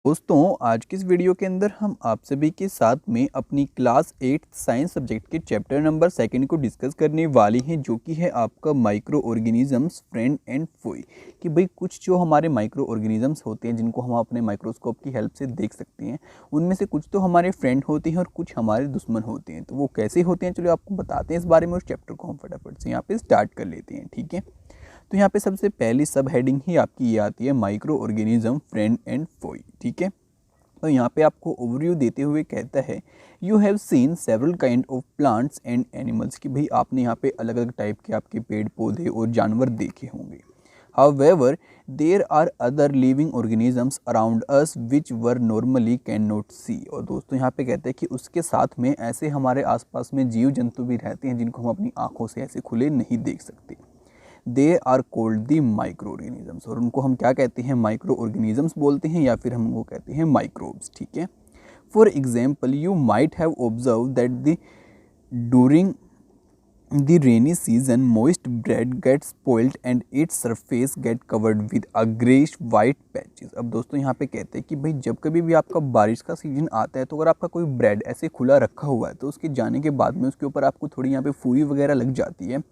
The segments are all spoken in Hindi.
दोस्तों आज की इस वीडियो के अंदर हम आप सभी के साथ में अपनी क्लास 8 साइंस सब्जेक्ट के चैप्टर नंबर 2 को डिस्कस करने वाली हैं, जो कि है आपका micro organisms friend and Foy. कि भाई कुछ जो हमारे माइक्रो ऑर्गेनिजम्स होते हैं जिनको हम अपने माइक्रोस्कोप की हेल्प से देख सकते हैं, उनमें से कुछ तो हमारे फ्रेंड होते हैं और कुछ हमारे दुश्मन होते हैं। तो वो कैसे होते हैं चलो आपको बताते हैं इस बारे में। उस चैप्टर को हम फटाफट से यहाँ पे स्टार्ट कर लेते हैं, ठीक है। तो यहाँ पे सबसे पहली सब हेडिंग ही आपकी ये आती है, micro organism friend and Foy, ठीक है। तो यहाँ पे आपको ओवरव्यू देते हुए कहता है, you have seen several kind of plants and animals. कि भाई आपने यहाँ पे अलग अलग टाइप के आपके पेड़ पौधे और जानवर देखे होंगे। However, there are other living organisms around us which were normally cannot see। और दोस्तों यहाँ पे कहते हैं कि उसके साथ में ऐसे हमारे आसपास में जीव जंतु भी रहते हैं जिनको हम अपनी आंखों से ऐसे खुले नहीं देख सकते। They are called the micro organisms. और उनको हम क्या कहते हैं, माइक्रो ऑर्गेनिजम्स बोलते हैं या फिर हम उनको कहते हैं माइक्रोब्स, ठीक है। For example you might have observe that the during the rainy season moist bread gets spoiled and its surface get covered with a grayish white patches। अब दोस्तों यहाँ पे कहते हैं कि भाई जब कभी भी आपका बारिश का सीजन आता है तो अगर आपका कोई ब्रेड ऐसे खुला रखा हुआ है तो उसके जाने के बाद में उसके ऊपर आपको थोड़ी यहाँ पे फूई वगैरह लग जाती है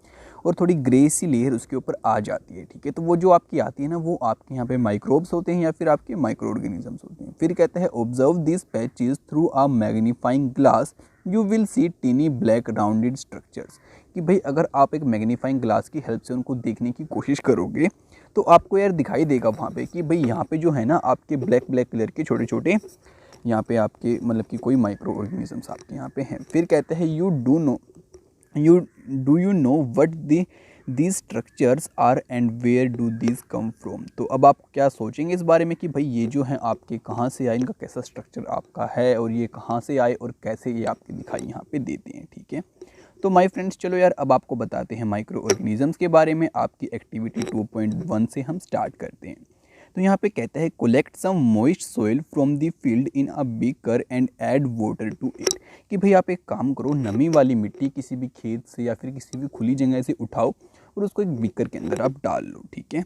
और थोड़ी ग्रे सी लेयर उसके ऊपर आ जाती है, ठीक है। तो वो जो आपकी आती है ना, वो आपके यहाँ पे माइक्रोब्स होते हैं या फिर आपके माइक्रो ऑर्गेनिजम्स होते हैं। फिर कहते हैं observe this patches through a magnifying glass you will see tiny black rounded structures. कि भाई अगर आप एक मैग्नीफाइंग ग्लास की हेल्प से उनको देखने की कोशिश करोगे तो आपको यार दिखाई देगा वहाँ पे कि भाई यहाँ पे जो है ना आपके ब्लैक ब्लैक कलर के छोटे छोटे यहाँ पे आपके मतलब कि कोई माइक्रो ऑर्गेनिजम्स आपके यहाँ पे हैं। फिर कहते हैं you do you know what these structures are and where do these come from. तो अब आप क्या सोचेंगे इस बारे में कि भाई ये जो है आपके कहाँ से आए, इनका कैसा स्ट्रक्चर आपका है और ये कहाँ से आए और कैसे ये आपके दिखाई यहाँ पे देते हैं, ठीक है। तो माय फ्रेंड्स चलो यार अब आपको बताते हैं माइक्रो ऑर्गेनिजम्स के बारे में। आपकी एक्टिविटी 2.1 से हम स्टार्ट करते हैं। तो यहाँ पे कहता है collect some moist soil from the field in a beaker and add water to it. कि भाई आप एक काम करो, नमी वाली मिट्टी किसी भी खेत से या फिर किसी भी खुली जगह से उठाओ और उसको एक बीकर के अंदर आप डाल लो, ठीक है।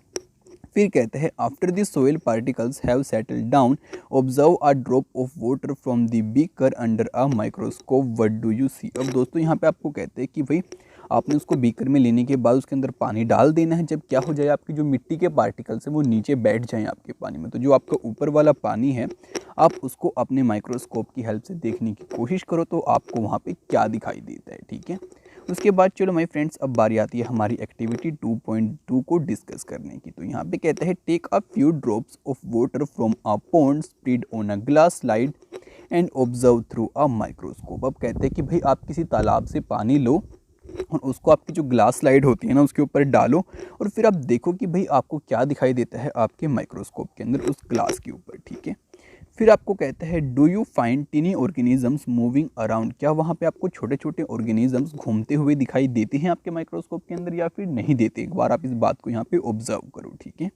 फिर कहते हैं after the soil particles have settled down observe a drop of water from the beaker under a microscope what do you see. अब दोस्तों यहाँ पे आपको कहते हैं कि भाई आपने उसको बीकर में लेने के बाद उसके अंदर पानी डाल देना है। जब क्या हो जाए आपकी जो मिट्टी के पार्टिकल्स हैं वो नीचे बैठ जाएं आपके पानी में, तो जो आपका ऊपर वाला पानी है आप उसको अपने माइक्रोस्कोप की हेल्प से देखने की कोशिश करो तो आपको वहाँ पे क्या दिखाई देता है, ठीक है। उसके बाद चलो माय फ्रेंड्स अब बारी आती है हमारी एक्टिविटी 2.2 को डिस्कस करने की। तो यहाँ पे कहते हैं take a few drops of water from a pond spread on a glass slide and observe through a microscope. अब कहते हैं कि भाई आप किसी तालाब से पानी लो और उसको आपकी जो ग्लास स्लाइड होती है ना उसके ऊपर डालो और फिर आप देखो कि भाई आपको क्या दिखाई देता है आपके माइक्रोस्कोप के अंदर उस ग्लास के ऊपर, ठीक है। फिर आपको कहता है do you find tiny organisms moving around. क्या वहाँ पे आपको छोटे छोटे ऑर्गेनिजम्स घूमते हुए दिखाई देते हैं आपके माइक्रोस्कोप के अंदर या फिर नहीं देते। एक बार आप इस बात को यहाँ पे ऑब्जर्व करो, ठीक है।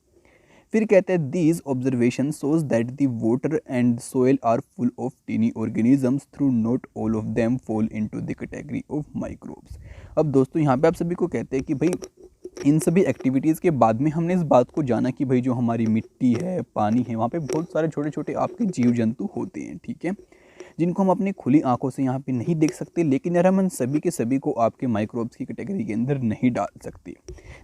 फिर कहते हैं these observation shows that the water and soil are full of tiny organisms through not all of them fall into the category of microbes. अब दोस्तों यहाँ पे आप सभी को कहते हैं कि भाई इन सभी एक्टिविटीज़ के बाद में हमने इस बात को जाना कि भाई जो हमारी मिट्टी है, पानी है, वहाँ पे बहुत सारे छोटे छोटे आपके जीव जंतु होते हैं, ठीक है, जिनको हम अपनी खुली आंखों से यहाँ पे नहीं देख सकते। लेकिन यार हम इन सभी के सभी को आपके माइक्रोब्स की कैटेगरी के अंदर नहीं डाल सकते।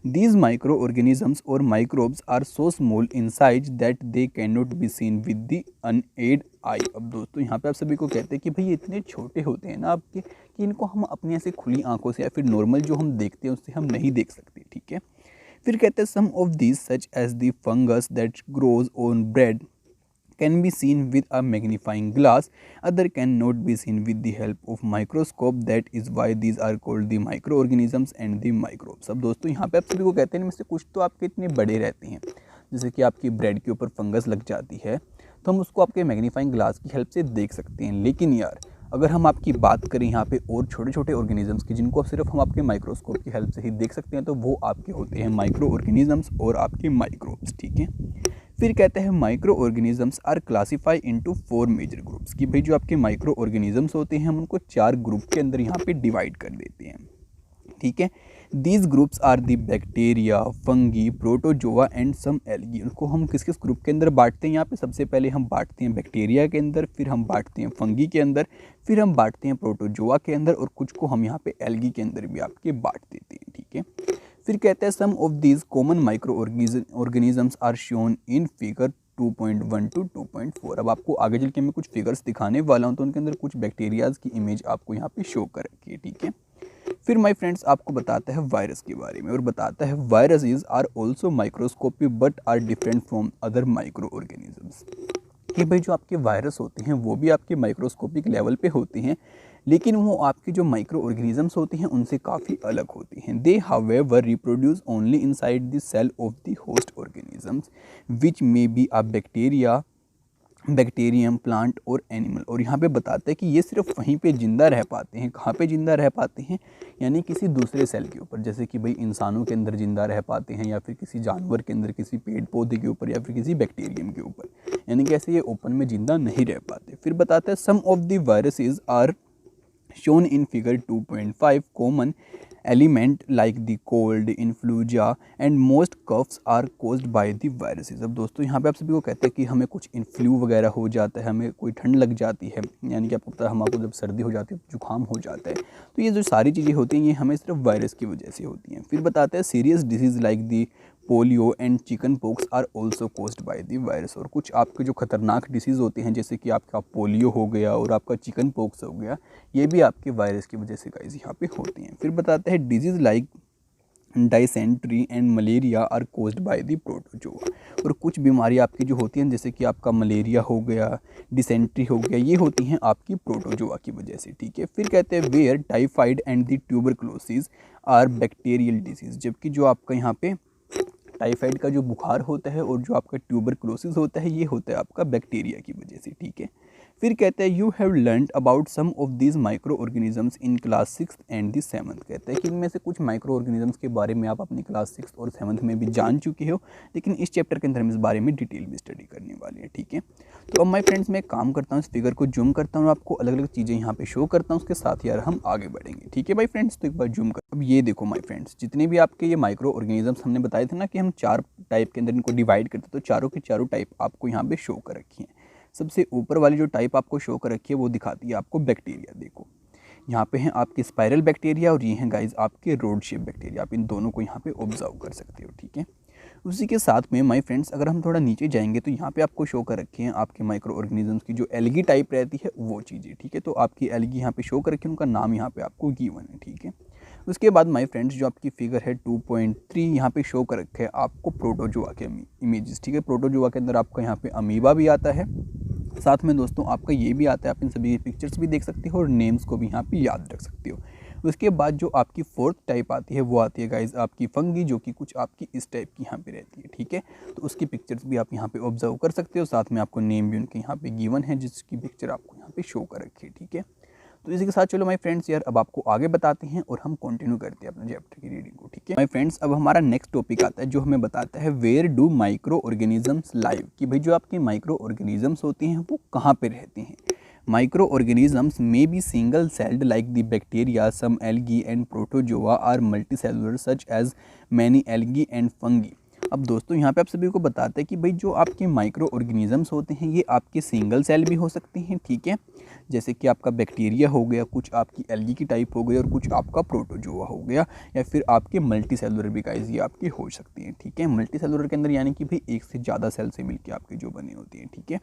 दीज माइक्रो ऑर्गेनिजम्स और microbes are so small in size that they can not be seen with the unaided eye. अब दोस्तों यहाँ पे आप सभी को कहते हैं कि भाई ये इतने छोटे होते हैं ना आपके कि इनको हम अपनी ऐसे खुली आंखों से या फिर नॉर्मल जो हम देखते हैं उससे हम नहीं देख सकते, ठीक है। फिर कहते हैं some of these such as the fungus that grows on bread can be seen with a magnifying glass, other can not be seen with the help of microscope, that is why these are called the microorganisms and the microbes। अब दोस्तों यहाँ पे आप सभी को कहते हैं इनमें से कुछ तो आपके इतने बड़े रहते हैं, जैसे कि आपकी ब्रेड के ऊपर फंगस लग जाती है तो हम उसको आपके मैग्नीफाइंग ग्लास की हेल्प से देख सकते हैं। लेकिन यार अगर हम आपकी बात करें यहाँ पे और छोटे छोटे ऑर्गेनिजम्स की जिनको सिर्फ हम आपके माइक्रोस्कोप की हेल्प से ही देख सकते हैं, तो वो आपके होते हैं माइक्रो ऑर्गेनिजम्स और आपके माइक्रोब्स, ठीक है। फिर कहते हैं micro organisms are classify into 4 major groups. कि भाई जो आपके माइक्रो ऑर्गेनिजम्स होते हैं हम उनको 4 ग्रुप के अंदर यहाँ पे डिवाइड कर देते हैं। ठीक है। These groups are the bacteria, fungi, protozoa and some algae. उनको हम किस किस ग्रुप के अंदर बांटते हैं यहाँ पे? सबसे पहले हम बांटते हैं बैक्टीरिया के अंदर, फिर हम बांटते हैं फंगी के अंदर, फिर हम बांटते हैं प्रोटोजोआ के अंदर, और कुछ को हम यहाँ पे एल्गी के अंदर भी आपके बांट देते हैं, ठीक है। फिर कहते हैं some of these common micro organisms are shown in figure 2.1 to 2.4। अब आपको आगे चल के मैं कुछ फिगर्स दिखाने वाला हूँ, तो उनके अंदर कुछ बैक्टीरियाज की इमेज आपको यहाँ पे शो कर रखी है, ठीक है। फिर माय फ्रेंड्स आपको बताता है वायरस के बारे में, और बताता है viruses are also microscopic but are different from other microorganisms. कि भाई जो आपके वायरस होते हैं वो भी आपके माइक्रोस्कोपिक लेवल पे होते हैं, लेकिन वो आपके जो माइक्रो ऑर्गेनिजम्स होते हैं उनसे काफ़ी अलग होते हैं। They however reproduce only inside the cell of the host organisms which may be a bacteria, bacterium, plant और एनिमल। और यहाँ पे बताते हैं कि ये सिर्फ वहीं पे ज़िंदा रह पाते हैं। कहाँ पे ज़िंदा रह पाते हैं? यानी किसी दूसरे सेल के ऊपर, जैसे कि भाई इंसानों के अंदर ज़िंदा रह पाते हैं, या फिर किसी जानवर के अंदर, किसी पेड़ पौधे के ऊपर, या फिर किसी बैक्टीरियम के ऊपर। यानी कि ऐसे ये ओपन में ज़िंदा नहीं रह पाते। फिर बताते हैं some of the viruses are shown in figure 2.5 common element like the cold, influenza and most coughs are caused by the viruses। अब दोस्तों यहाँ पे आप सभी को कहते हैं कि हमें कुछ इन्फ्लू वगैरह हो जाता है, हमें कोई ठंड लग जाती है, यानी कि आपको पता है हमको जब सर्दी हो जाती है, जुकाम हो जाता है, तो ये जो सारी चीज़ें होती हैं ये हमें सिर्फ वायरस की वजह से होती हैं। फिर बताते हैं serious disease like the polio and chicken pox are also caused by the virus. और कुछ आपके जो खतरनाक डिसीज़ होते हैं, जैसे कि आपका पोलियो हो गया और आपका चिकन पॉक्स हो गया, ये भी आपके वायरस की वजह से गाइस यहाँ पे होते हैं। फिर बताते हैं disease like dysentery and malaria are caused by the protozoa. और कुछ बीमारी आपकी जो होती हैं, जैसे कि आपका मलेरिया हो गया, डिसेंट्री हो गया, ये होती हैं आपकी प्रोटोजोआ की वजह से, ठीक है। फिर कहते हैं where typhoid and the tuberculosis are bacterial disease. जबकि जो आपका यहाँ पे टाइफाइड का जो बुखार होता है और जो आपका ट्यूबरक्लोसिस होता है, ये होता है आपका बैक्टीरिया की वजह से, ठीक है। फिर कहते हैं you have learned about some of these micro organisms in class 6 and the 7th। कहते हैं कि इनमें से कुछ माइक्रो ऑर्गेनिजम्स के बारे में आप अपनी क्लास 6 और 7th में भी जान चुके हो, लेकिन इस चैप्टर के अंदर हम इस बारे में डिटेल में स्टडी करने वाले हैं, ठीक है। तो अब माय फ्रेंड्स मैं काम करता हूँ, इस फिगर को जूम करता हूँ, आपको अलग अलग चीज़ें यहाँ पे शो करता हूँ, उसके साथ यार हम आगे बढ़ेंगे, ठीक है भाई फ्रेंड्स। तो एक बार जूम कर, अब ये देखो माय फ्रेंड्स, जितने भी आपके ये माइक्रो ऑर्गेनिजम्स हमने बताए थे ना कि हम 4 टाइप के अंदर इनको डिवाइड करते, तो चारों के चारों टाइप आपको यहाँ पे शो कर रखी हैं। सबसे ऊपर वाली जो टाइप आपको शो कर रखी है वो दिखाती है आपको बैक्टीरिया। देखो यहाँ पे हैं आपके स्पाइरल बैक्टीरिया और ये हैं गाइज आपके रोड शेप बैक्टीरिया। आप इन दोनों को यहाँ पे ऑब्जर्व कर सकते हो, ठीक है। उसी के साथ में माय फ्रेंड्स अगर हम थोड़ा नीचे जाएंगे तो यहाँ पे आपको शो कर रखे हैं आपके माइक्रो ऑर्गेनिजम्स की जो एल्गी टाइप रहती है वो चीज़ें, ठीक है। तो आपकी एल्गी यहाँ पे शो कर रखी है, उनका नाम यहाँ पे आपको गिवन है, ठीक है। उसके बाद माय फ्रेंड्स जो आपकी फिगर है 2.3 यहाँ पे शो कर रखे हैं आपको प्रोटोजोआ के इमेजेस, ठीक है। प्रोटोजोआ के अंदर आपका यहाँ पे अमीबा भी आता है, साथ में दोस्तों आपका ये भी आता है, आप इन सभी पिक्चर्स भी देख सकते हो और नेम्स को भी यहाँ पे याद रख सकते हो। उसके बाद जो आपकी 4th टाइप आती है वो आती है गाइज आपकी फंगी, जो कि कुछ आपकी इस टाइप की यहाँ पे रहती है, ठीक है। तो उसकी पिक्चर्स भी आप यहाँ पे ऑब्जर्व कर सकते हो, साथ में आपको नेम भी उनके यहाँ पे गिवन है जिसकी पिक्चर आपको यहाँ पे शो कर रखी है, ठीक है। तो इसी के साथ चलो माय फ्रेंड्स यार अब आपको आगे बताते हैं और हम कंटिन्यू करते हैं अपने चैप्टर की रीडिंग को, ठीक है। माय फ्रेंड्स अब हमारा नेक्स्ट टॉपिक आता है जो हमें बताता है where do microorganisms live. कि भाई जो आपके माइक्रो ऑर्गेनिजम्स होते हैं वो कहाँ पे रहते हैं। Micro organisms may be single celled like the bacteria, some algae and protozoa are multicellular such as many algae and fungi. अब दोस्तों यहाँ पे आप सभी को बताते हैं कि भाई जो आपके माइक्रो ऑर्गेनिजम्स होते हैं ये आपके सिंगल सेल भी हो सकते हैं, ठीक है। जैसे कि आपका बैक्टीरिया हो गया, कुछ आपकी एल्गी की टाइप हो गई और कुछ आपका प्रोटोजोआ हो गया, या फिर आपके मल्टी सेलुलर भी गाइस ये आपकी हो सकती हैं, ठीक है। मल्टी सेलुलर के अंदर यानी कि भाई एक से ज़्यादा सेल से मिलकर आपकी जो बनी होती है, ठीक है।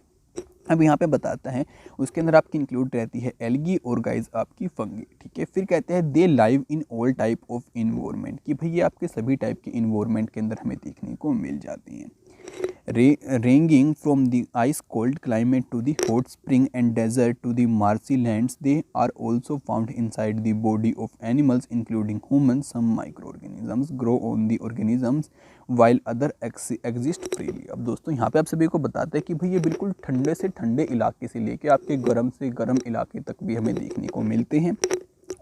अब यहाँ पे बताता है उसके अंदर आपकी इंक्लूड रहती है एल्गी और गाइस आपकी फंगी, ठीक है। फिर कहते हैं they live in all type of environment. कि भाई ये आपके सभी टाइप के इन्वायरमेंट के अंदर हमें देखने को मिल जाती हैं। ranging from the ice cold climate to the hot spring and desert to the marshy lands, they are also found inside the body of animals including humans. Some microorganisms grow on the organisms while other exist freely। अब दोस्तों यहाँ पे आप सभी को बताते हैं कि भाई ये बिल्कुल ठंडे से ठंडे इलाके से लेके आपके गर्म से गर्म इलाके तक भी हमें देखने को मिलते हैं।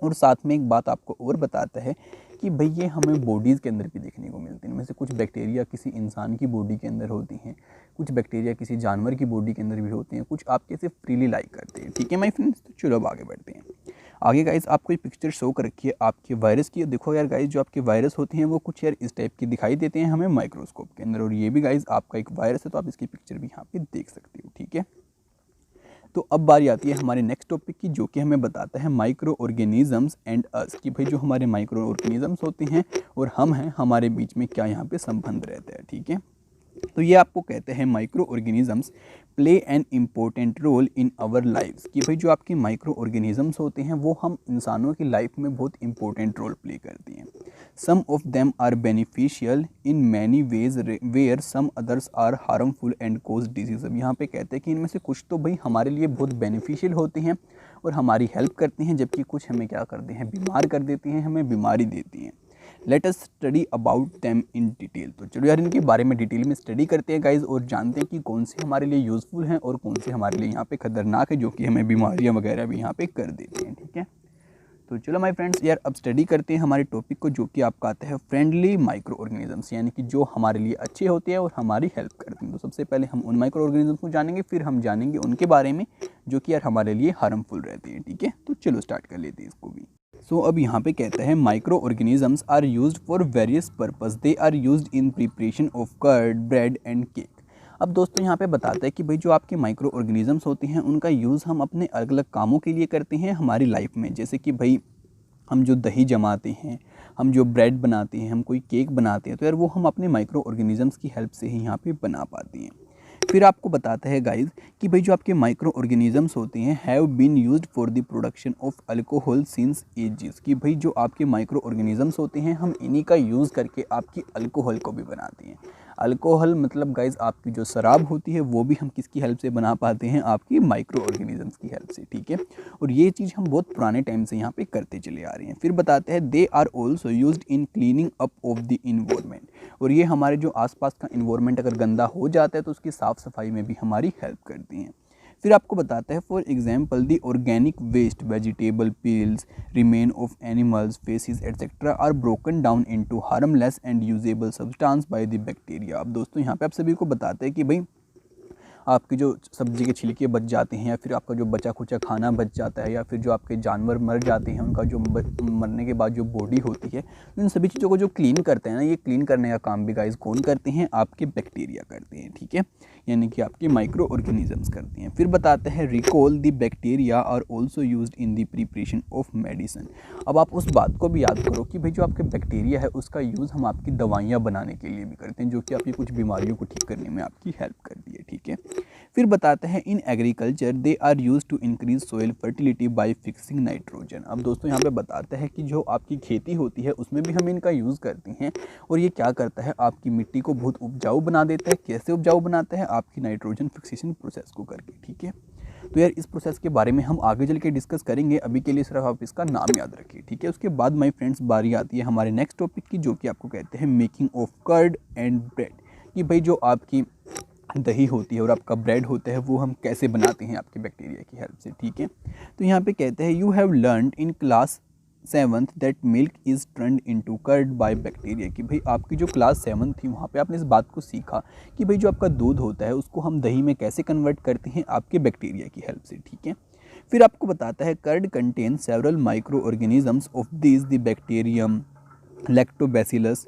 और साथ में एक बात आपको और बताता है कि भाई ये हमें बॉडीज़ के अंदर भी देखने को मिलते हैं। इनमें से कुछ बैक्टीरिया किसी इंसान की बॉडी के अंदर होती हैं, कुछ बैक्टीरिया किसी जानवर की बॉडी के अंदर भी होते हैं, कुछ आपके से फ्रीली लाइक करते हैं, ठीक है माय फ्रेंड्स। तो चलो अब आगे बढ़ते हैं। आगे गाइज आपको ये पिक्चर शो कर रखी है आपके वायरस की। देखो यार गाइज, जो आपके वायरस होते हैं वो कुछ यार इस टाइप के दिखाई देते हैं हमें माइक्रोस्कोप के अंदर, और ये भी गाइज आपका एक वायरस है, तो आप इसकी पिक्चर भी यहाँ पे देख सकते हो, ठीक है। तो अब बारी आती है हमारे नेक्स्ट टॉपिक की, जो कि हमें बताता है माइक्रो ऑर्गेनिजम्स एंड अस, कि भाई जो हमारे माइक्रो ऑर्गेनिजम्स होते हैं और हम हैं, हमारे बीच में क्या यहाँ पे संबंध रहता है, ठीक है। तो ये आपको कहते हैं micro organisms play an important role in our lives, कि भाई जो आपके माइक्रो ऑर्गेनिजम्स होते हैं वो हम इंसानों की लाइफ में बहुत इंपॉर्टेंट रोल प्ले करती हैं। Some of them are beneficial in many ways where some others are harmful and cause disease. अब यहाँ पे कहते हैं कि इनमें से कुछ तो भाई हमारे लिए बहुत बेनिफिशियल होते हैं और हमारी हेल्प करते हैं, जबकि कुछ हमें क्या करते हैं, बीमार कर देती हैं, हमें बीमारी देती हैं। Let us study about them in detail. तो चलो यार इनके बारे में डिटेल में स्टडी करते हैं गाइज, और जानते हैं कि कौन से हमारे लिए यूज़फुल हैं और कौन से हमारे लिए यहाँ पे खतरनाक है, जो कि हमें बीमारियाँ वगैरह भी यहाँ पे कर देते हैं, ठीक है। तो चलो माय फ्रेंड्स यार अब स्टडी करते हैं हमारे टॉपिक को, जो कि आपका आता है फ्रेंडली माइक्रो ऑर्गेनिजम्स, यानी कि जो हमारे लिए अच्छे होते हैं और हमारी हेल्प करते हैं। तो सबसे पहले हम उन माइक्रो ऑर्गेनिजम्स को जानेंगे, फिर हम जानेंगे उनके बारे में जो कि यार हमारे लिए हार्मफुल रहते हैं, ठीक है। तो चलो स्टार्ट कर लेते हैं इसको भी। सो अब यहाँ पे कहता है micro organisms are used for various purpose, they are used in preparation of curd, bread and cake. अब दोस्तों यहाँ पे बताता है कि भाई जो आपके माइक्रो ऑर्गेनिजम्स होते हैं उनका यूज़ हम अपने अलग अलग कामों के लिए करते हैं हमारी लाइफ में, जैसे कि भाई हम जो दही जमाते हैं, हम जो ब्रेड बनाते हैं, हम कोई केक बनाते हैं, तो यार वो हम अपने माइक्रो ऑर्गेनिजम्स की हेल्प से ही यहाँ पे बना पाते हैं। फिर आपको बताता है गाइज कि भाई जो आपके माइक्रो ऑर्गेनिजम्स होते हैं have been used for the production of alcohol since ages, कि भाई जो आपके माइक्रो ऑर्गेनिजम्स होते हैं हम इन्हीं का यूज़ करके आपकी अल्कोहल को भी बनाते हैं। अल्कोहल मतलब गाइज आपकी जो शराब होती है वो भी हम किसकी हेल्प से बना पाते हैं, आपकी माइक्रो ऑर्गेनिजम्स की हेल्प से, ठीक है। और ये चीज़ हम बहुत पुराने टाइम से यहाँ पे करते चले आ रहे हैं। फिर बताते हैं they are also used in cleaning up of the environment, और ये हमारे जो आसपास का इन्वायरमेंट अगर गंदा हो जाता है तो उसकी साफ़ सफाई में भी हमारी हेल्प करती हैं। फिर आपको बताता है for example the organic waste, vegetable peels, remain of animals, faeces etcetera are broken down into harmless and usable substance by the bacteria. अब दोस्तों यहाँ पे आप सभी को बताते हैं कि भाई आपकी जो सब्जी के छिलके बच जाते हैं, या फिर आपका जो बचा खुचा खाना बच जाता है, या फिर जो आपके जानवर मर जाते हैं उनका जो मरने के बाद जो बॉडी होती है, इन सभी चीज़ों को जो क्लीन करते हैं ना, ये क्लीन करने का काम भी गाइस कौन करते हैं, आपके बैक्टीरिया करते हैं, ठीक है, यानी कि आपके माइक्रो ऑर्गेनिजम्स करते हैं। फिर बताते हैं recall the bacteria are also used in the preparation of medicine. अब आप उस बात को भी याद करो कि भाई जो आपके बैक्टीरिया है उसका यूज़ हम आपकी दवाइयाँ बनाने के लिए भी करते हैं, जो कि आपकी कुछ बीमारियों को ठीक करने में आपकी हेल्प करती है, ठीक है। फिर बताते हैं in agriculture they are use to increase soil fertility by fixing nitrogen. अब दोस्तों यहाँ पे बताते हैं कि जो आपकी खेती होती है उसमें भी हम इनका यूज़ करते हैं, और ये क्या करता है, आपकी मिट्टी को बहुत उपजाऊ बना देता है। कैसे उपजाऊ बनाता है, आपकी नाइट्रोजन फिक्सेशन प्रोसेस को करके, ठीक है। तो यार इस प्रोसेस के बारे में हम आगे चल के डिस्कस करेंगे, अभी के लिए सिर्फ आप इसका नाम याद रखिए, ठीक है। उसके बाद माय फ्रेंड्स बारी आती है हमारे नेक्स्ट टॉपिक की, जो कि आपको कहते हैं making of curd and bread, कि भाई जो आपकी दही होती है और आपका ब्रेड होता है वो हम कैसे बनाते हैं आपके बैक्टीरिया की हेल्प से, ठीक है। तो यहाँ पे कहते हैं you have learned in class 7th that milk is turned into curd by bacteria, कि भाई आपकी जो क्लास 7 थी वहाँ पे आपने इस बात को सीखा कि भाई जो आपका दूध होता है उसको हम दही में कैसे कन्वर्ट करते हैं आपके बैक्टीरिया की हेल्प से, ठीक है। फिर आपको बताता है curd contain several micro organisms of this the bacterium lactobacillus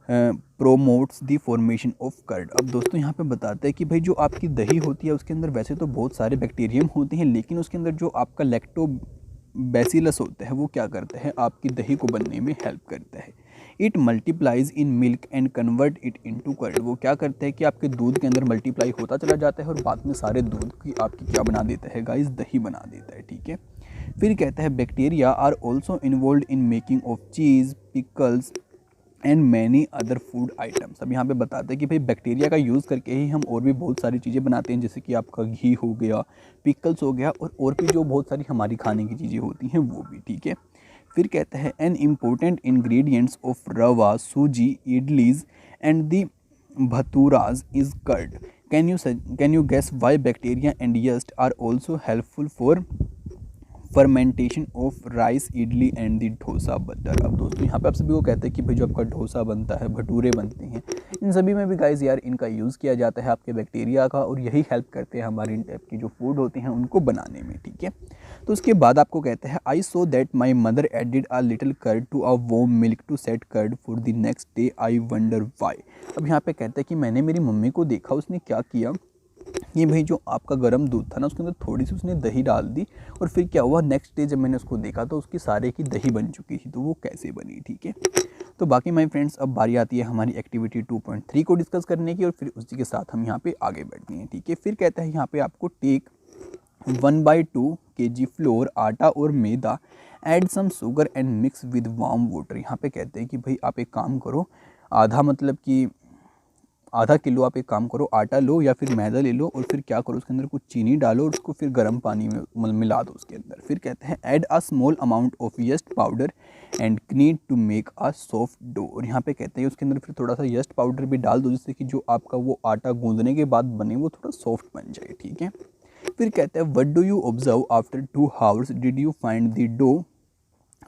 promotes the formation of curd. अब दोस्तों यहाँ पे बताते हैं कि भाई जो आपकी दही होती है उसके अंदर वैसे तो बहुत सारे बैक्टीरियम होते हैं, लेकिन उसके अंदर जो आपका लैक्टोबैसिलस होता है वो क्या करता है, आपकी दही को बनने में हेल्प करता है। It multiplies in milk and convert it into curd, वो क्या करता है कि आपके दूध के अंदर मल्टीप्लाई होता चला जाता है और बाद में सारे दूध की आपकी क्या बना देता है गाइस, दही बना देता है, ठीक है। फिर कहता है bacteria are also involve in making of cheese, pickles and many other food items. अब यहाँ पे बताते हैं कि भाई बैक्टीरिया का यूज़ करके ही हम और भी बहुत सारी चीज़ें बनाते हैं, जैसे कि आपका घी हो गया, पिकल्स हो गया, और भी जो बहुत सारी हमारी खाने की चीज़ें होती हैं वो भी, ठीक है। फिर कहता है an important ingredients of rava, suji, idlis and the bhaturas is curd. Can you guess why bacteria and yeast are also helpful for fermentation of rice, idli and the dosa batter. अब दोस्तों यहाँ पे आप सभी को कहते हैं कि भाई जो आपका डोसा बनता है, भटूरे बनते हैं, इन सभी में भी गाइस यार इनका यूज़ किया जाता है आपके बैक्टीरिया का, और यही हेल्प करते हैं हमारी इन टाइप की जो फूड होते हैं उनको बनाने में, ठीक है। तो उसके बाद आपको कहते हैं I saw that my mother added a little curd to a warm milk to set curd for the next day, I wonder why. अब यहाँ पे कहते हैं कि मैंने मेरी मम्मी को देखा, उसने क्या किया कि भाई जो आपका गर्म दूध था ना उसके अंदर थोड़ी सी उसने दही डाल दी, और फिर क्या हुआ नेक्स्ट डे जब मैंने उसको देखा तो उसकी सारे की दही बन चुकी थी। तो वो कैसे बनी, ठीक है। तो बाकी माय फ्रेंड्स अब बारी आती है हमारी एक्टिविटी 2.3 को डिस्कस करने की, और फिर उसी के साथ हम यहाँ पे आगे बढ़ते हैं, ठीक है। फिर कहता है यहाँ पे आपको टेक 1/2 kg फ्लोर, आटा और maida, add some sugar and mix with warm water. यहाँ पे कहते हैं कि भाई आप एक काम करो, आधा किलो आप एक काम करो, आटा लो या फिर मैदा ले लो, और फिर क्या करो उसके अंदर कुछ चीनी डालो और उसको फिर गर्म पानी में मिला दो उसके अंदर। फिर कहते हैं add a small amount of yeast powder and knead to make a soft dough. और यहाँ पे कहते हैं उसके अंदर फिर थोड़ा सा यस्ट पाउडर भी डाल दो, जिससे कि जो आपका वो आटा गूंदने के बाद बने वो थोड़ा सॉफ्ट बन जाए, ठीक है। फिर कहते हैं what do you observe after 2 hours did you find the dough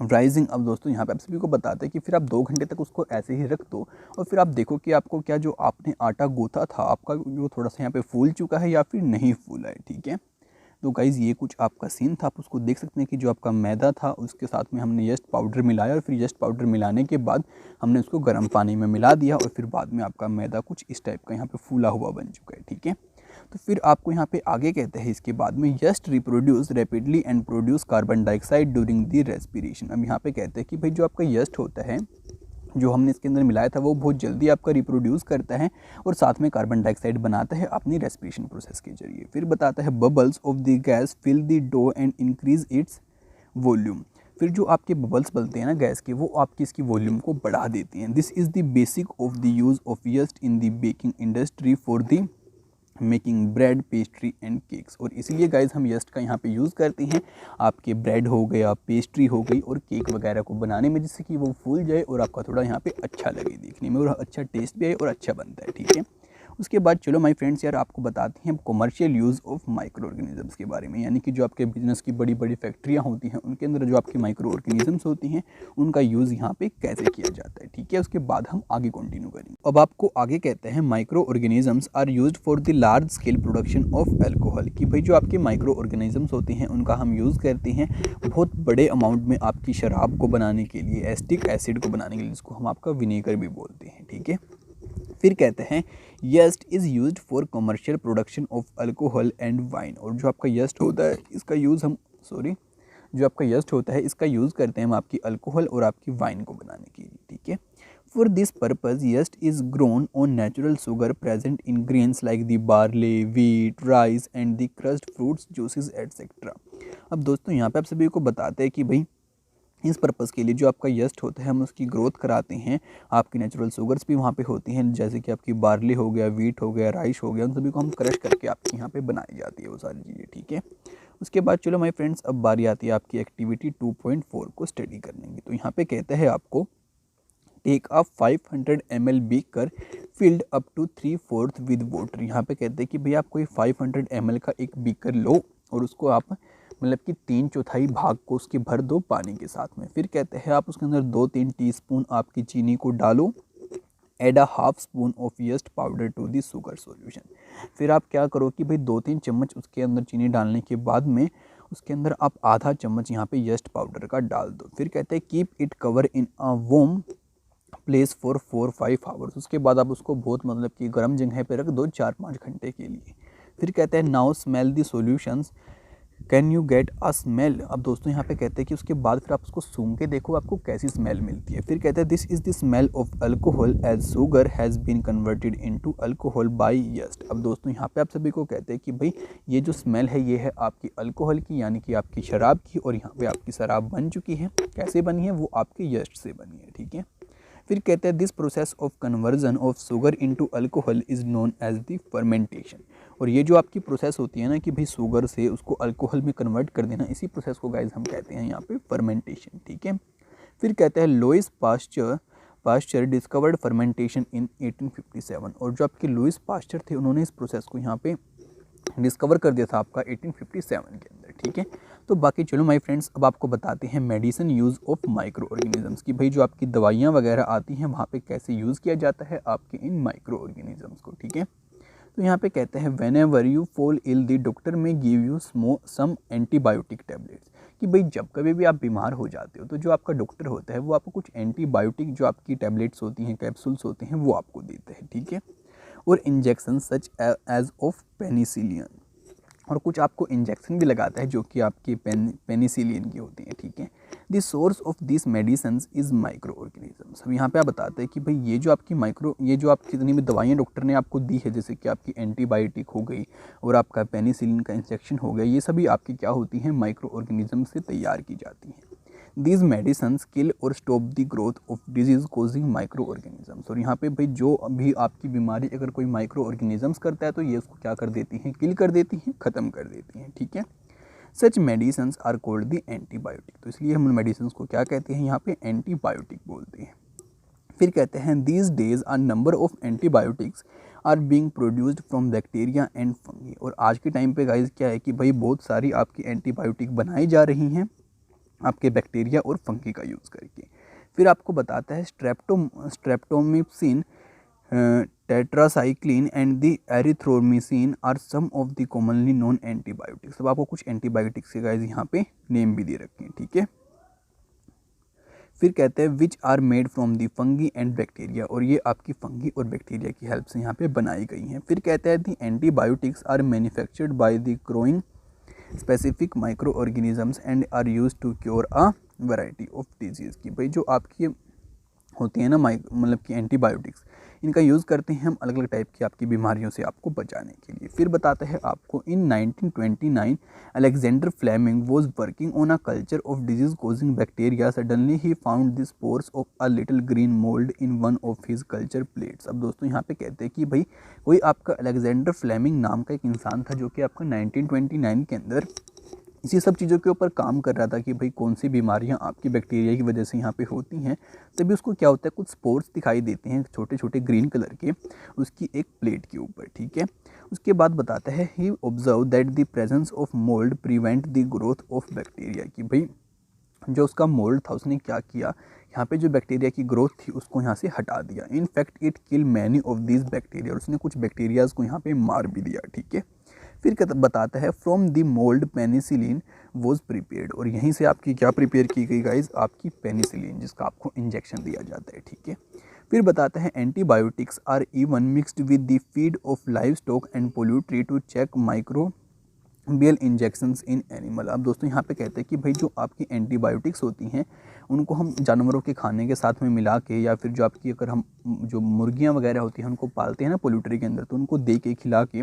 rising. अब दोस्तों यहाँ पे आप सभी को बताते हैं कि फिर आप 2 घंटे तक उसको ऐसे ही रख दो, और फिर आप देखो कि आपको क्या जो आपने आटा गूंथा था आपका जो थोड़ा सा यहाँ पे फूल चुका है या फिर नहीं फूला है, ठीक है। तो गाइज़ ये कुछ आपका सीन था, आप उसको देख सकते हैं कि जो आपका मैदा था उसके साथ में हमने यस्ट पाउडर मिलाया, और फिर यस्ट पाउडर मिलाने के बाद हमने उसको गर्म पानी में मिला दिया, और फिर बाद में आपका मैदा कुछ इस टाइप का यहाँ पे फूला हुआ बन चुका है, ठीक है। तो फिर आपको यहाँ पे आगे कहते हैं इसके बाद में yeast reproduce rapidly and produce carbon dioxide during the respiration. अब यहाँ पे कहते हैं कि भाई जो आपका यस्ट होता है जो हमने इसके अंदर मिलाया था वो बहुत जल्दी आपका रिप्रोड्यूस करता है, और साथ में कार्बन डाइऑक्साइड बनाता है अपनी रेस्पिरेशन प्रोसेस के जरिए। फिर बताता है bubbles of the gas fill the dough and increase its volume. फिर जो आपके बबल्स बनते हैं ना गैस के, वो आपकी इसकी वॉल्यूम को बढ़ा देती हैं। This is the basic of the use of यस्ट in the baking industry for the making bread, pastry and cakes. और इसीलिए गाइज हम यस्ट का यहाँ पे यूज़ करते हैं आपके ब्रेड हो गया, पेस्ट्री हो गई और केक वगैरह को बनाने में, जिससे कि वो फूल जाए और आपका थोड़ा यहाँ पे अच्छा लगे देखने में, और अच्छा टेस्ट भी आए और अच्छा बनता है, ठीक है। उसके बाद चलो माय फ्रेंड्स यार आपको बताते हैं commercial use of micro organisms के बारे में, यानी कि जो आपके बिजनेस की बड़ी बड़ी फैक्ट्रियाँ होती हैं उनके अंदर जो आपकी माइक्रो ऑर्गेनिजम्स होती हैं उनका यूज़ यहाँ पे कैसे किया जाता है, ठीक है। उसके बाद हम आगे कंटिन्यू करेंगे। अब आपको आगे कहते हैं micro organisms are used for the large scale production of alcohol, कि भाई जो आपके माइक्रो ऑर्गेनिजम्स होते हैं उनका हम यूज़ करते हैं बहुत बड़े अमाउंट में आपकी शराब को बनाने के लिए, एसिटिक एसिड को बनाने के लिए, जिसको हम आपका विनेगर भी बोलते हैं, ठीक है। फिर कहते हैं yeast is used for commercial production of alcohol and wine. और जो आपका यस्ट होता है इसका यूज़ हम जो आपका यस्ट होता है इसका यूज़ करते हैं हम आपकी अल्कोहल और आपकी वाइन को बनाने के लिए, ठीक है। For this purpose यस्ट is grown on natural sugar present in grains like the barley, wheat, rice and the crossed fruits, juices etcetera. अब दोस्तों यहाँ पे आप सभी को बताते हैं कि भाई इस पर्पज़ के लिए जो आपका यस्ट होता है हम उसकी ग्रोथ कराते हैं, आपकी नेचुरल शुगर्स भी वहाँ पे होती हैं, जैसे कि आपकी बार्ली हो गया, वीट हो गया, राइस हो गया, उन सभी को हम क्रश करके आपके यहाँ पे बनाई जाती है वो सारी चीज़ें, ठीक है। उसके बाद चलो माय फ्रेंड्स अब बारी आती है आपकी एक्टिविटी 2.4 को स्टडी करने की। तो यहाँ पे कहता है आपको take a 500 ml beaker filled up to 3/4 with water. यहाँ पे कहते हैं कि भाई आप कोई 500 ml का एक बीकर लो और उसको आप मतलब कि 3/4 भाग को उसके भर दो पानी के साथ में। फिर कहते हैं आप उसके अंदर 2-3 टीस्पून आपकी चीनी को डालो, add a half spoon of yeast powder to the sugar solution. फिर आप क्या करो कि भाई 2-3 चम्मच उसके अंदर चीनी डालने के बाद में उसके अंदर आप आधा चम्मच यहाँ पे यस्ट पाउडर का डाल दो। फिर कहते हैं keep it cover in a warm place for 4-5 hours. उसके बाद आप उसको बहुत मतलब कि गर्म जगह पे रख दो 4-5 घंटे के लिए। फिर कहते हैं now smell the solutions, can you get a smell. अब दोस्तों यहाँ पे कहते हैं कि उसके बाद फिर आप उसको सूंघ के देखो आपको कैसी स्मेल मिलती है। फिर कहते हैं this is the smell of alcohol as sugar has been converted into alcohol by yeast. अब दोस्तों यहाँ पे आप सभी को कहते हैं कि भाई ये जो स्मेल है ये है आपकी अल्कोहल की, यानी कि आपकी शराब की, और यहाँ पे आपकी शराब बन चुकी है। कैसे बनी है, वो आपके यस्ट से बनी है, ठीक है। फिर कहते हैं this process of conversion of sugar into alcohol is known as the fermentation. और ये जो आपकी प्रोसेस होती है ना कि भाई शुगर से उसको अल्कोहल में कन्वर्ट कर देना, इसी प्रोसेस को गाइज हम कहते हैं यहाँ पे फर्मेंटेशन, ठीक है। फिर कहते हैं लुईस पास्चर डिस्कवर्ड फर्मेंटेशन इन 1857। और जो आपके लुईस पास्चर थे उन्होंने इस प्रोसेस को यहाँ पे डिस्कवर कर दिया था आपका 1857 के अंदर, ठीक है। तो बाकी चलो माय फ्रेंड्स, अब आपको बताते हैं medicine use of micro organisms की भाई जो आपकी दवाइयाँ वगैरह आती हैं वहाँ पे कैसे यूज़ किया जाता है आपके इन माइक्रो ऑर्गेनिजम्स को। ठीक है, तो यहाँ पे कहते हैं whenever you fall ill the doctor may give you some antibiotic tablets, कि भाई जब कभी भी आप बीमार हो जाते हो तो जो आपका डॉक्टर होता है वो आपको कुछ एंटीबायोटिक जो आपकी टैबलेट्स होती हैं, कैप्सूल्स होते हैं, वो आपको देते हैं। ठीक है, और इंजेक्शन सच एज ऑफ पेनिसिलियन, और कुछ आपको इंजेक्शन भी लगाता है जो कि आपकी पेनिसिलियन की होती हैं। ठीक है, the source of this medicine is micro organisms. अब यहाँ पे आप बताते हैं कि भाई ये जो आपकी जितनी भी दवाइयाँ डॉक्टर ने आपको दी है, जैसे कि आपकी एंटीबायोटिक हो गई और आपका पेनिसिलिन का इंजेक्शन हो गया, ये सभी आपकी क्या होती हैं, माइक्रो ऑर्गेनिज्म से तैयार की जाती हैं। दीज मेडिसन्स किल और stop the growth of disease causing micro organisms, और यहाँ पे भाई जो भी आपकी बीमारी अगर कोई माइक्रो ऑर्गेनिजम्स करता है तो ये उसको क्या कर देती हैं, किल कर देती हैं, ख़त्म कर देती हैं। ठीक है, such medicines are called the antibiotic, तो इसलिए हम मेडिसिन को क्या कहते हैं, यहाँ पे एंटीबायोटिक बोलते हैं। फिर कहते हैं these days are number of antibiotics are being produced from bacteria and fungi, और आज के टाइम पे गाइस क्या है कि भाई बहुत सारी आपकी एंटीबायोटिक बनाई जा रही हैं आपके बैक्टीरिया और फंगी का यूज़ करके। फिर आपको बताता है streptomycin, tetracycline and the erythromycin are some of the commonly known antibiotics. अब आपको कुछ एंटीबायोटिक्स के गाइस यहाँ पे नेम भी दे रखे हैं। ठीक है, फिर कहते हैं which are made from the fungi and bacteria, और ये आपकी फंगी और बैक्टीरिया की हेल्प से यहाँ पे बनाई गई हैं। फिर कहते हैं the antibiotics are manufactured by the growing specific micro organisms and are use to cure a variety of diseases, की भाई जो आपकी होती है ना मतलब कि एंटीबायोटिक्स, इनका यूज़ करते हैं हम अलग अलग टाइप की आपकी बीमारियों से आपको बचाने के लिए। फिर बताते हैं आपको in 1929 Alexander Fleming was working on a culture of disease causing bacteria, suddenly he found the spores of a little green mould in one of his culture plates. अब दोस्तों यहाँ पे कहते हैं कि भाई कोई आपका अलेक्जेंडर फ्लेमिंग नाम का एक इंसान था जो कि आपका 1929 के अंदर इसी सब चीज़ों के ऊपर काम कर रहा था कि भाई कौन सी बीमारियां आपकी बैक्टीरिया की वजह से यहाँ पे होती हैं। तभी उसको क्या होता है, कुछ स्पोर्स दिखाई देते हैं छोटे छोटे ग्रीन कलर के उसकी एक प्लेट के ऊपर। ठीक है, उसके बाद बताता है he observed that the presence of mould prevent the growth of bacteria, कि भाई जो उसका मोल्ड था उसने क्या किया, यहाँ पे जो बैक्टीरिया की ग्रोथ थी उसको यहाँ से हटा दिया। In fact it kill many of this bacteria, और उसने कुछ बैक्टीरियाज को यहाँ पे मार भी दिया। ठीक है, फिर बताता है from the mould penicillin was prepared, और यहीं से आपकी क्या प्रिपेयर की गई गाइज, आपकी पेनिसिलिन, जिसका आपको इंजेक्शन दिया जाता है। ठीक है, फिर बताता है antibiotics are even mixed with the feed of live stock and poultry to check microbial injections in animal. अब दोस्तों यहाँ पे कहते हैं कि भाई जो आपकी एंटीबायोटिक्स होती हैं उनको हम जानवरों के खाने के साथ में मिला के, या फिर जो आपकी अगर हम जो मुर्गियाँ वगैरह होती हैं उनको पालते हैं ना पोल्यूट्री के अंदर, तो उनको दे के खिला के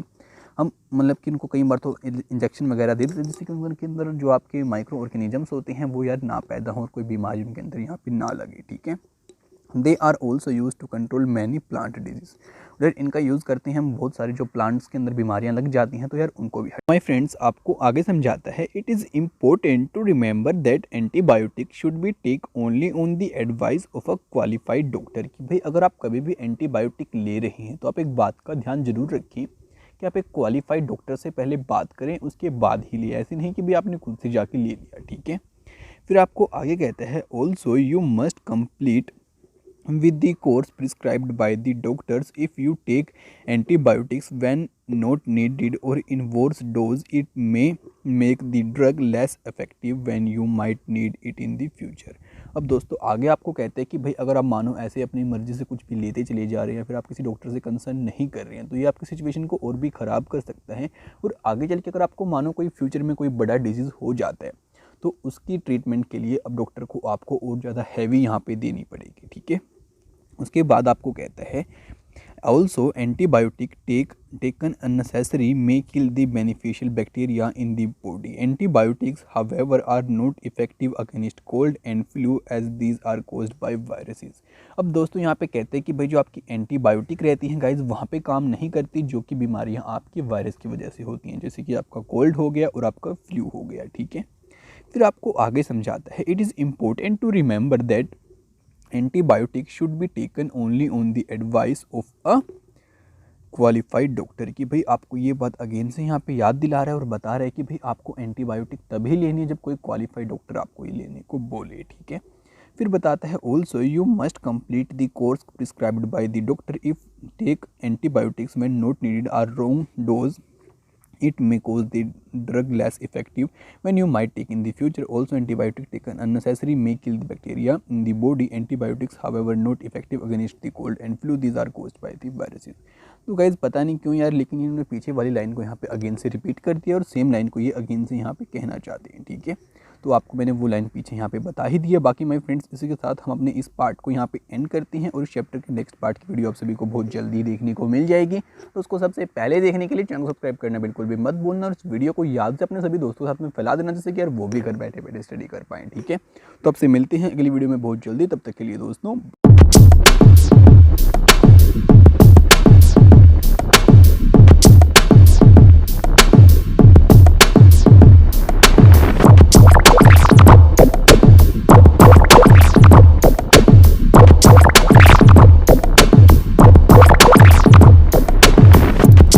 हम मतलब कि उनको कई बार तो इंजेक्शन वगैरह दे देते हैं जिससे कि उनके अंदर जो आपके माइक्रो ऑर्गेनिजम्स होते हैं वो यार ना पैदा हो और कोई बीमारी उनके अंदर यहाँ पे ना लगे। ठीक है, they are also use to control many plant disease, यार इनका यूज़ करते हैं हम बहुत सारे जो प्लांट्स के अंदर बीमारियां लग जाती हैं तो यार उनको भी। माय फ्रेंड्स आपको आगे समझाता है it is important to remember that antibiotic should be take only on the advice of a qualified doctor, कि भाई अगर आप कभी भी एंटीबायोटिक ले रहे हैं तो आप एक बात का ध्यान जरूर रखें कि आप एक क्वालिफाइड डॉक्टर से पहले बात करें, उसके बाद ही लिया, ऐसे नहीं कि भी आपने खुद से जाके ले लिया। ठीक है, फिर आपको आगे कहता है also you must complete with the course prescribed by the doctors. If you take antibiotics when not needed or in worse dose, it may make the drug less effective when you might need it in the future. अब दोस्तों आगे आपको कहते हैं कि भाई अगर आप मानो ऐसे अपनी मर्जी से कुछ भी लेते चले जा रहे हैं, फिर आप किसी डॉक्टर से कंसर्न नहीं कर रहे हैं, तो ये आपकी सिचुएशन को और भी ख़राब कर सकता है, और आगे चल के अगर आपको मानो कोई फ्यूचर में कोई बड़ा डिजीज़ हो जाता है तो उसकी ट्रीटमेंट के लिए अब डॉक्टर को आपको और ज़्यादा हैवी यहाँ पे देनी पड़ेगी। ठीक है, उसके बाद आपको कहता है also antibiotic taken unnecessary may kill the beneficial bacteria in the body. Antibiotics however are not effective against cold and flu as these are caused by viruses. अब दोस्तों यहाँ पे कहते हैं कि भाई जो आपकी एंटीबायोटिक रहती हैं गाइज वहाँ पे काम नहीं करती जो कि बीमारियाँ आपकी वायरस की वजह से होती हैं, जैसे कि आपका कोल्ड हो गया और आपका फ्लू हो गया। ठीक है, फिर आपको आगे समझाता है it is important to remember that antibiotics should be taken only on the advice of a qualified doctor की भाई आपको ये बात अगेन से यहाँ पे याद दिला रहा है और बता रहा है कि भाई आपको एंटीबायोटिक तभी लेनी है जब कोई क्वालिफाइड डॉक्टर आपको ये लेने को बोले, ठीक है। फिर बताता है also you must complete the course prescribed by the doctor if take antibiotics when not needed or wrong dose it may cause the drug less effective when you might take in the future. Also, antibiotic taken unnecessary may kill the bacteria in the body. Antibiotics however not effective against the cold and flu. These are caused by the viruses. तो गाइज पता नहीं क्यों यार, लेकिन इन्होंने पीछे वाली लाइन को यहाँ पे अगेन से रिपीट कर दिया और सेम लाइन को ये अगेन से यहाँ पे कहना चाहते हैं, ठीक है। तो आपको मैंने वो लाइन पीछे यहाँ पे बता ही दिया। बाकी माय फ्रेंड्स इसी के साथ हम अपने इस पार्ट को यहाँ पे एंड करते हैं और इस चैप्टर के नेक्स्ट पार्ट की वीडियो आप सभी को बहुत जल्दी देखने को मिल जाएगी। तो उसको सबसे पहले देखने के लिए चैनल को सब्सक्राइब करना बिल्कुल भी मत भूलना और इस वीडियो को याद से अपने सभी दोस्तों के साथ में फैला देना, जिससे कि यार वो भी घर बैठे बैठे स्टडी कर पाएँ, ठीक है। तो आपसे मिलते हैं अगली वीडियो में बहुत जल्दी, तब तक के लिए दोस्तों।